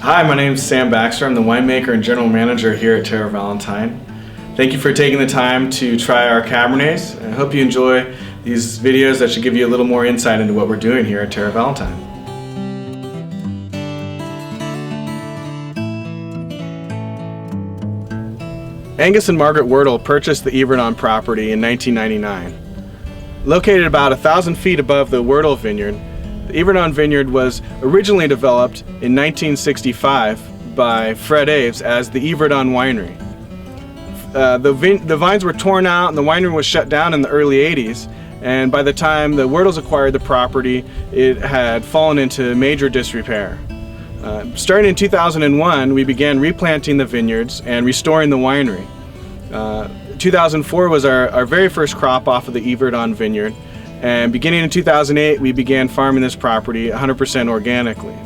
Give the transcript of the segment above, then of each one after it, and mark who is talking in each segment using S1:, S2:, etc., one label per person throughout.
S1: Hi, my name is Sam Baxter. I'm the winemaker and general manager here at Terra Valentine. Thank you for taking the time to try our Cabernets. I hope you enjoy these videos that should give you a little more insight into what we're doing here at Terra Valentine. Angus and Margaret Wordle purchased the Yverdon property in 1999. Located about 1,000 feet above the Wordle Vineyard, the Yverdon Vineyard was originally developed in 1965 by Fred Aves as the Yverdon Winery. The vines were torn out and the winery was shut down in the early 80s, and by the time the Wordles acquired the property, it had fallen into major disrepair. Starting in 2001, we began replanting the vineyards and restoring the winery. 2004 was our very first crop off of the Yverdon Vineyard, and beginning in 2008, we began farming this property 100% organically.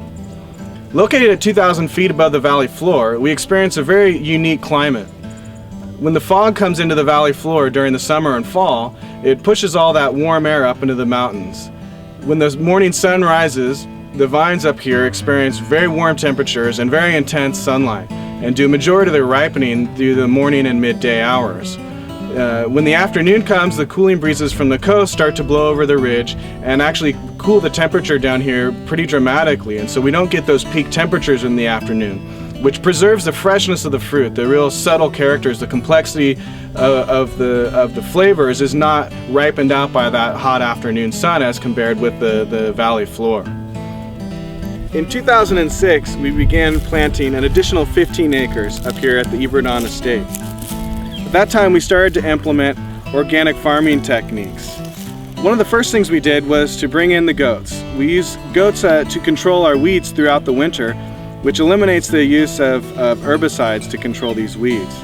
S1: Located at 2,000 feet above the valley floor, we experience a very unique climate. When the fog comes into the valley floor during the summer and fall, it pushes all that warm air up into the mountains. When the morning sun rises, the vines up here experience very warm temperatures and very intense sunlight, and do a majority of their ripening through the morning and midday hours. When the afternoon comes, the cooling breezes from the coast start to blow over the ridge and actually cool the temperature down here pretty dramatically, and so we don't get those peak temperatures in the afternoon, which preserves the freshness of the fruit. The real subtle characters, the complexity of the flavors is not ripened out by that hot afternoon sun as compared with the valley floor. In 2006, we began planting an additional 15 acres up here at the Yverdon estate. At that time, we started to implement organic farming techniques. One of the first things we did was to bring in the goats. We use goats to control our weeds throughout the winter, which eliminates the use of herbicides to control these weeds.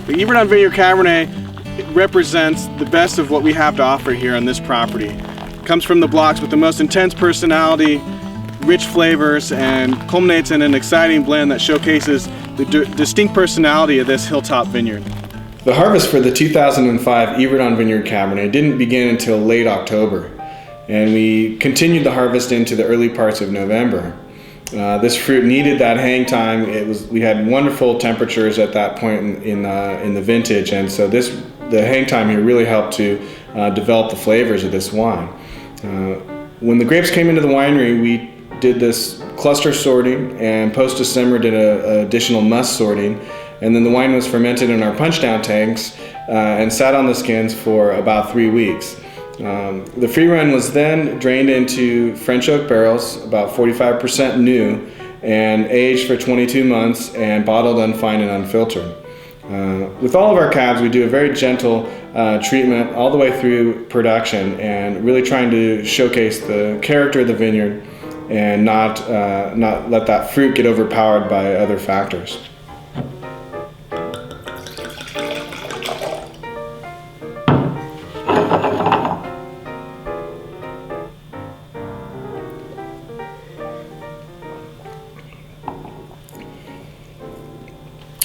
S1: The Yverdon Vineyard Cabernet represents the best of what we have to offer here on this property. It comes from the blocks with the most intense personality, rich flavors, and culminates in an exciting blend that showcases the distinct personality of this hilltop vineyard. The harvest for the 2005 Yverdon Vineyard Cabernet didn't begin until late October, and we continued the harvest into the early parts of November. This fruit needed that hang time. We had wonderful temperatures at that point in the vintage, and so the hang time here really helped to develop the flavors of this wine. When the grapes came into the winery, we did this cluster sorting, and post-December did an additional must sorting, and then the wine was fermented in our punch down tanks and sat on the skins for about 3 weeks. The free run was then drained into French oak barrels, about 45% new, and aged for 22 months and bottled unfined and unfiltered. With all of our cabs, we do a very gentle treatment all the way through production, and really trying to showcase the character of the vineyard and not let that fruit get overpowered by other factors.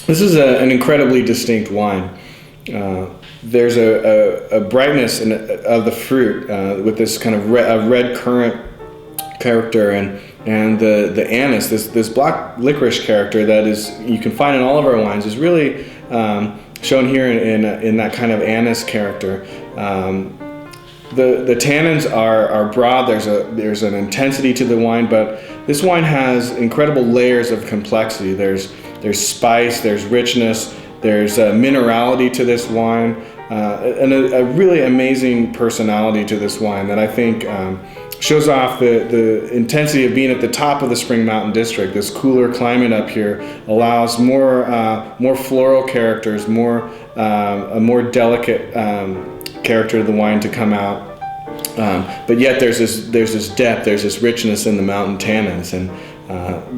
S1: This is an incredibly distinct wine. There's a brightness of the fruit with this kind of red currant character, and the anise, this black licorice character that you can find in all of our wines, is really shown here in that kind of anise character. The tannins are broad. There's an intensity to the wine, but this wine has incredible layers of complexity. There's spice, there's richness, there's minerality to this wine, and a really amazing personality to this wine that I think shows off the intensity of being at the top of the Spring Mountain District. This cooler climate up here allows more floral characters, a more delicate character of the wine to come out. But yet there's this depth, there's this richness in the mountain tannins, and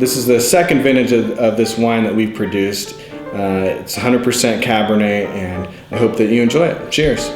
S1: this is the second vintage of this wine that we've produced. It's 100% Cabernet, and I hope that you enjoy it. Cheers.